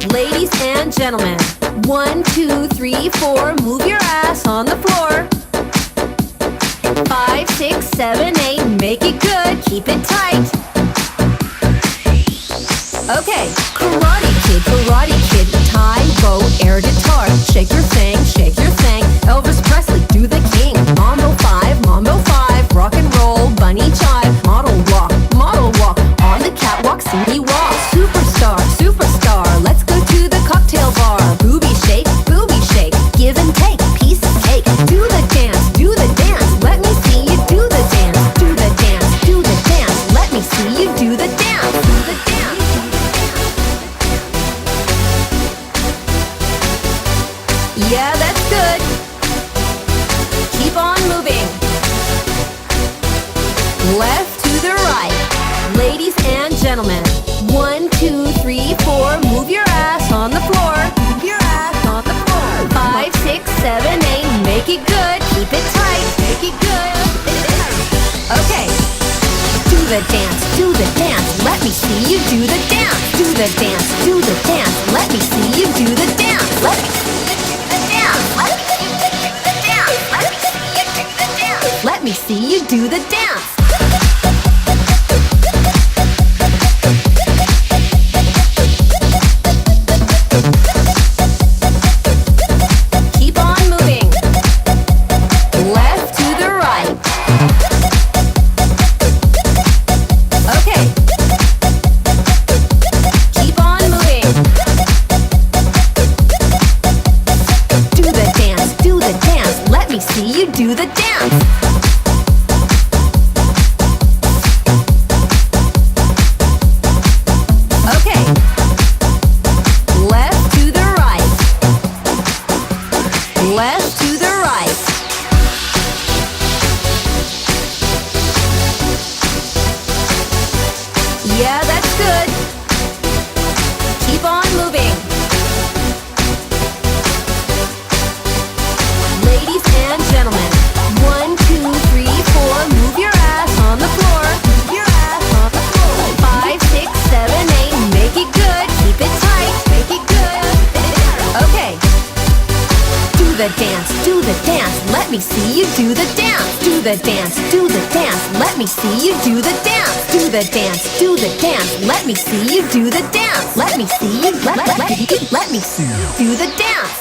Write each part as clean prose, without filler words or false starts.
Ladies and gentlemen, 1, 2, 3, 4, move your ass on the floor. 5, 6, 7, 8, make it good, keep it tight. Okay, karate kid, time, bow, air guitar. Shake your thing, Elvis Presley, do the king. Mambo 5, rock and roll, bunny jive. Model walk, on the catwalk, see me walk. Superstar, let's go to the cocktail bar. Booby shake, give and take, piece of cake. Do the dance, let me see you do the dance. Do the dance, let me see you do the dance. Do the dance. Yeah, that's good. Keep on moving. Left to the right. Ladies and gentlemen, 1, 2, 3, 4, move your ass on the floor. 5, 6, 7, 8, make it good, keep it tight. Okay. Do the dance, let me see you do the dance. Do the dance, let me see you do the dance. Let me see you do the dance. Keep on moving. Left to the right. Okay. Keep on moving. Do the dance, let me see you do the dance. Left to the right. Yeah, that's good. Keep on moving. Ladies and gentlemen, 1, 2, 3, 4, move your ass on the floor. 5, 6, 7, 8, make it good, keep it tight. Okay. Do the dance, let me see you do the dance. Do the dance, let me see you do the dance. Do the dance, let me see you do the dance. Let me see you do the dance.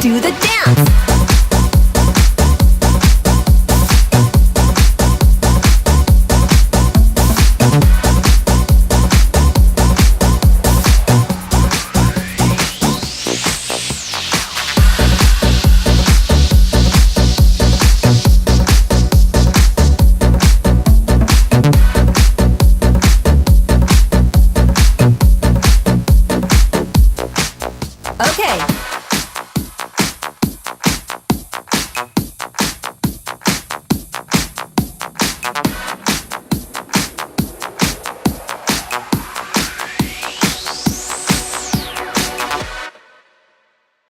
Do the dance.